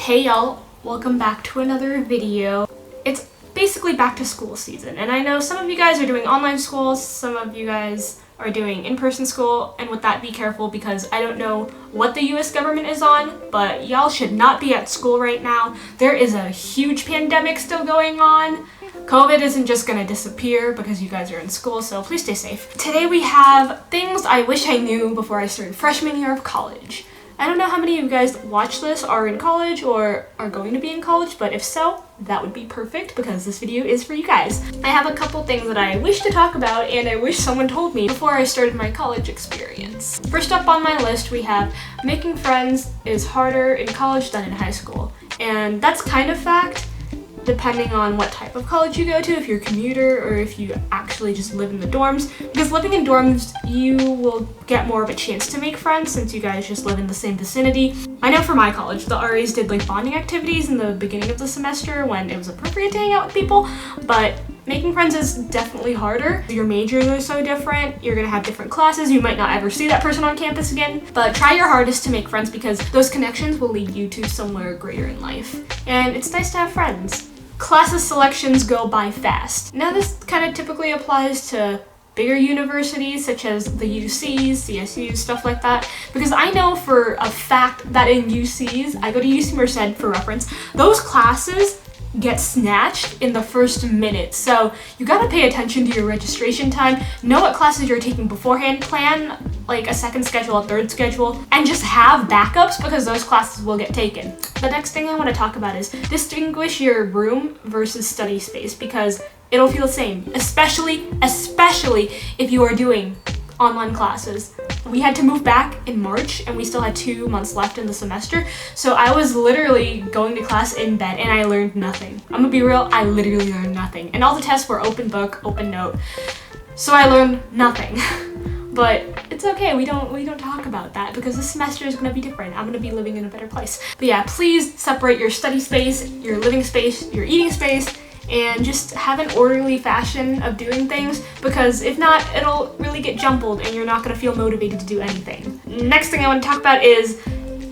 Hey y'all, welcome back to another video. It's basically back to school season, and I know some of you guys are doing online school, some of you guys are doing in-person school, and with that be careful because I don't know what the US government is on, but y'all should not be at school right now. There is a huge pandemic still going on. COVID isn't just gonna disappear because you guys are in school, so please stay safe. Today we have things I wish I knew before I started freshman year of college. I don't know how many of you guys watch this are in college or are going to be in college, but if so, that would be perfect because this video is for you guys. I have a couple things that I wish to talk about and I wish someone told me before I started my college experience. First up on my list, we have making friends is harder in college than in high school. And that's kind of fact, depending on what type of college you go to, if you're a commuter or if you actually just live in the dorms. Because living in dorms, you will get more of a chance to make friends since you guys just live in the same vicinity. I know for my college, the RAs did like bonding activities in the beginning of the semester when it was appropriate to hang out with people, but making friends is definitely harder. Your majors are so different, you're gonna have different classes, you might not ever see that person on campus again, but try your hardest to make friends because those connections will lead you to somewhere greater in life. And it's nice to have friends. Classes selections go by fast. Now this kind of typically applies to bigger universities such as the UCs, CSUs, stuff like that, because I know for a fact that in UCs, I go to UC Merced for reference, those classes get snatched in the first minute. So you gotta pay attention to your registration time, know what classes you're taking beforehand, plan like a second schedule, a third schedule, and just have backups because those classes will get taken. The next thing I want to talk about is distinguish your room versus study space because it'll feel the same, especially if you are doing online classes. We had to move back in March and we still had 2 months left in the semester. So I was literally going to class in bed and I learned nothing. I'm gonna be real, I literally learned nothing. And all the tests were open book, open note. So I learned nothing. But it's okay, we don't talk about that because this semester is gonna be different. I'm gonna be living in a better place. But yeah, please separate your study space, your living space, your eating space, and just have an orderly fashion of doing things because if not, it'll really get jumbled and you're not gonna feel motivated to do anything. Next thing I want to talk about is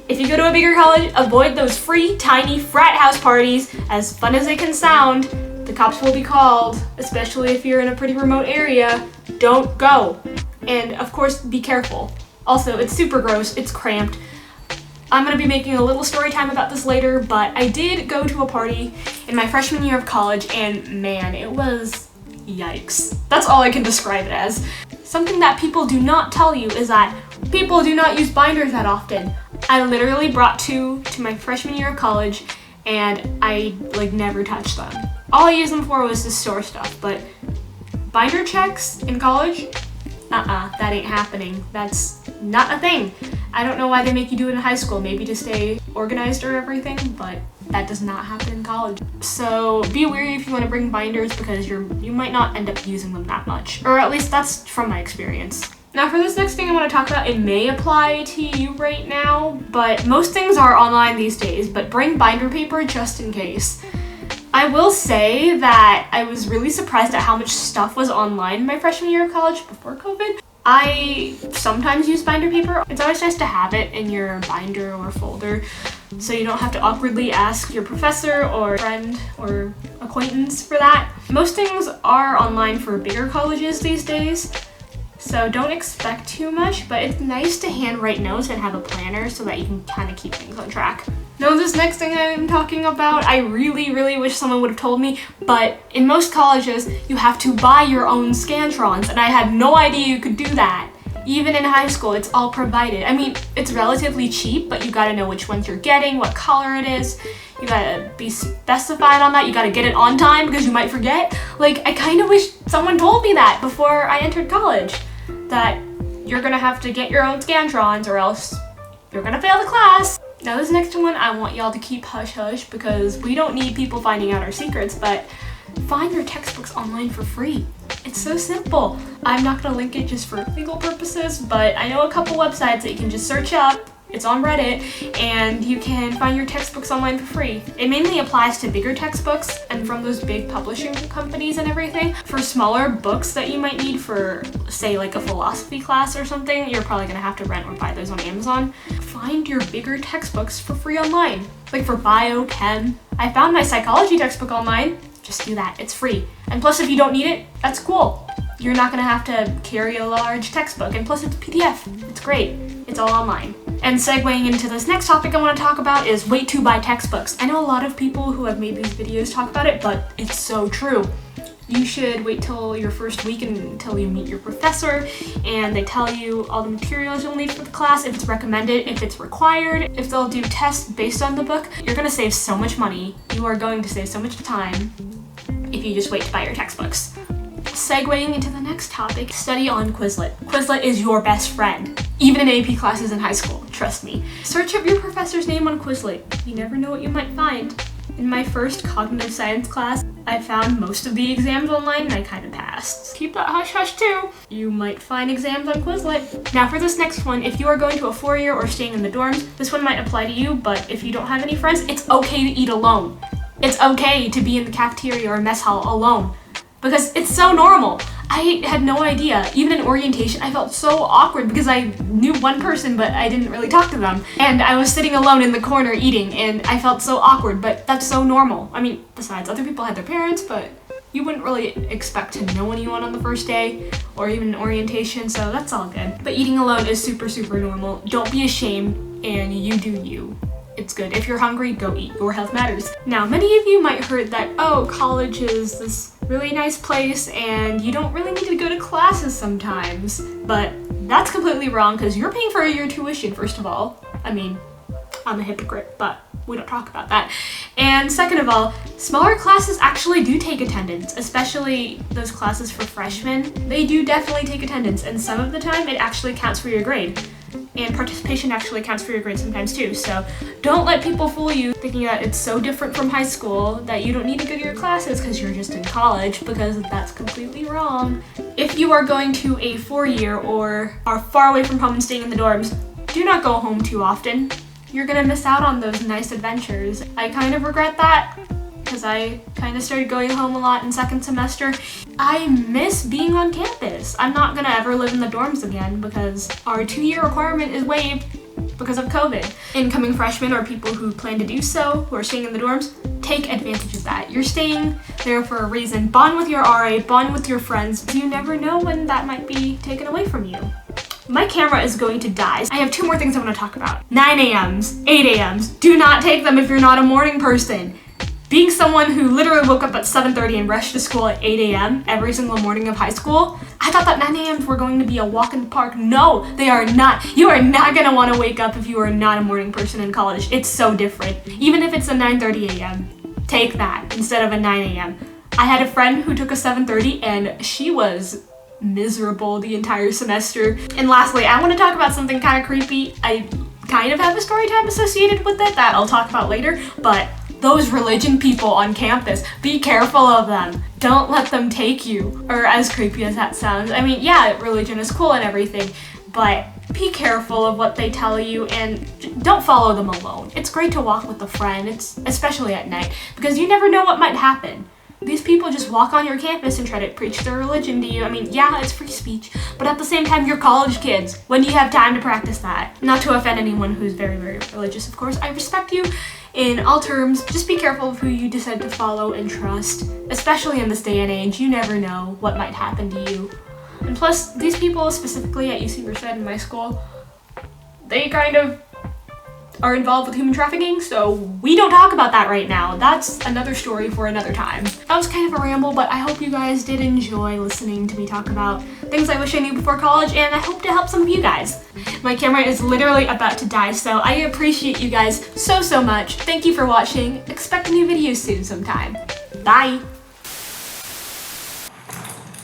if you go to a bigger college, avoid those free, tiny frat house parties. As fun as they can sound, the cops will be called, especially if you're in a pretty remote area. Don't go. And of course, be careful. Also, it's super gross, it's cramped. I'm gonna be making a little story time about this later, but I did go to a party in my freshman year of college and man, it was yikes. That's all I can describe it as. Something that people do not tell you is that people do not use binders that often. I literally brought 2 to my freshman year of college and I never touched them. All I used them for was to store stuff, but binder checks in college? That ain't happening. That's not a thing. I don't know why they make you do it in high school, maybe to stay organized or everything, but that does not happen in college. So be wary if you want to bring binders because you might not end up using them that much, or at least that's from my experience. Now for this next thing I want to talk about, it may apply to you right now, but most things are online these days, but bring binder paper just in case. I will say that I was really surprised at how much stuff was online in my freshman year of college before COVID. I sometimes use binder paper. It's always nice to have it in your binder or folder so you don't have to awkwardly ask your professor or friend or acquaintance for that. Most things are online for bigger colleges these days, so don't expect too much, but it's nice to handwrite notes and have a planner so that you can kind of keep things on track. Now this next thing I'm talking about, I really wish someone would have told me, but in most colleges, you have to buy your own Scantrons, and I had no idea you could do that. Even in high school, it's all provided. I mean, it's relatively cheap, but you gotta know which ones you're getting, what color it is. You gotta be specified on that. You gotta get it on time because you might forget. I kind of wish someone told me that before I entered college, that you're gonna have to get your own Scantrons or else you're gonna fail the class. Now this next one, I want y'all to keep hush-hush because we don't need people finding out our secrets, but find your textbooks online for free. It's so simple. I'm not gonna link it just for legal purposes, but I know a couple websites that you can just search up It's on Reddit, and you can find your textbooks online for free. It mainly applies to bigger textbooks and from those big publishing companies and everything. For smaller books that you might need for, say, like a philosophy class or something, you're probably gonna have to rent or buy those on Amazon. Find your bigger textbooks for free online. Like for bio, chem. I found my psychology textbook online. Just do that, it's free. And plus, if you don't need it, that's cool. You're not gonna have to carry a large textbook, and plus it's a PDF. It's great, it's all online. And segueing into this next topic I wanna talk about is wait to buy textbooks. I know a lot of people who have made these videos talk about it, but it's so true. You should wait till your first week until you meet your professor and they tell you all the materials you'll need for the class, if it's recommended, if it's required, if they'll do tests based on the book. You're gonna save so much money. You are going to save so much time if you just wait to buy your textbooks. Segueing into the next topic, study on Quizlet. Quizlet is your best friend, even in AP classes in high school, trust me. Search up your professor's name on Quizlet. You never know what you might find. In my first cognitive science class, I found most of the exams online and I kind of passed. Keep that hush hush too. You might find exams on Quizlet. Now for this next one, if you are going to a 4-year or staying in the dorms, this one might apply to you, but if you don't have any friends, it's okay to eat alone. It's okay to be in the cafeteria or mess hall alone. Because it's so normal. I had no idea. Even in orientation, I felt so awkward because I knew one person, but I didn't really talk to them. And I was sitting alone in the corner eating, and I felt so awkward, but that's so normal. I mean, besides, other people had their parents, but you wouldn't really expect to know anyone on the first day, or even in orientation, so that's all good. But eating alone is super, super normal. Don't be ashamed, and you do you. It's good. If you're hungry, go eat. Your health matters. Now, many of you might heard that, oh, college is this really nice place and you don't really need to go to classes sometimes. But that's completely wrong because you're paying for your tuition, first of all. I mean, I'm a hypocrite, but we don't talk about that. And second of all, smaller classes actually do take attendance, especially those classes for freshmen. They do definitely take attendance, and some of the time it actually counts for your grade. And participation actually counts for your grade sometimes too. So don't let people fool you thinking that it's so different from high school that you don't need to go to your classes because you're just in college, because that's completely wrong. If you are going to a 4-year or are far away from home and staying in the dorms, do not go home too often. You're gonna miss out on those nice adventures. I kind of regret that because I kind of started going home a lot in second semester. I miss being on campus. I'm not gonna ever live in the dorms again because our 2-year requirement is waived because of COVID. Incoming freshmen or people who plan to do so, who are staying in the dorms, take advantage of that. You're staying there for a reason. Bond with your RA, bond with your friends. You never know when that might be taken away from you. My camera is going to die. I have 2 more things I want to talk about. 9 a.m.s, 8 a.m.s. Do not take them if you're not a morning person. Being someone who literally woke up at 7:30 and rushed to school at 8 a.m. every single morning of high school, I thought that 9 a.m.s were going to be a walk in the park. No, they are not. You are not going to want to wake up if you are not a morning person in college. It's so different. Even if it's a 9:30 a.m., take that instead of a 9 a.m. I had a friend who took a 7:30 and she was miserable the entire semester. And lastly, I want to talk about something kind of creepy. I kind of have a story time associated with it that I'll talk about later, but those religion people on campus, be careful of them. Don't let them take you. Or as creepy as that sounds. I mean, yeah, religion is cool and everything, but be careful of what they tell you and don't follow them alone. It's great to walk with a friend, especially at night, because you never know what might happen. These people just walk on your campus and try to preach their religion to you. I mean, yeah, it's free speech, but at the same time, you're college kids. When do you have time to practice that? Not to offend anyone who's very, very religious, of course. I respect you in all terms. Just be careful of who you decide to follow and trust, especially in this day and age. You never know what might happen to you. And plus, these people, specifically at UC Merced in my school, they kind of are involved with human trafficking, so we don't talk about that right now. That's another story for another time. That was kind of a ramble, but I hope you guys did enjoy listening to me talk about things I wish I knew before college, and I hope to help some of you guys. My camera is literally about to die, so I appreciate you guys so, so much. Thank you for watching. Expect a new video soon sometime. Bye!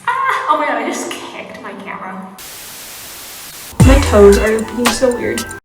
Ah! Oh my god, I just kicked my camera. My toes are being so weird.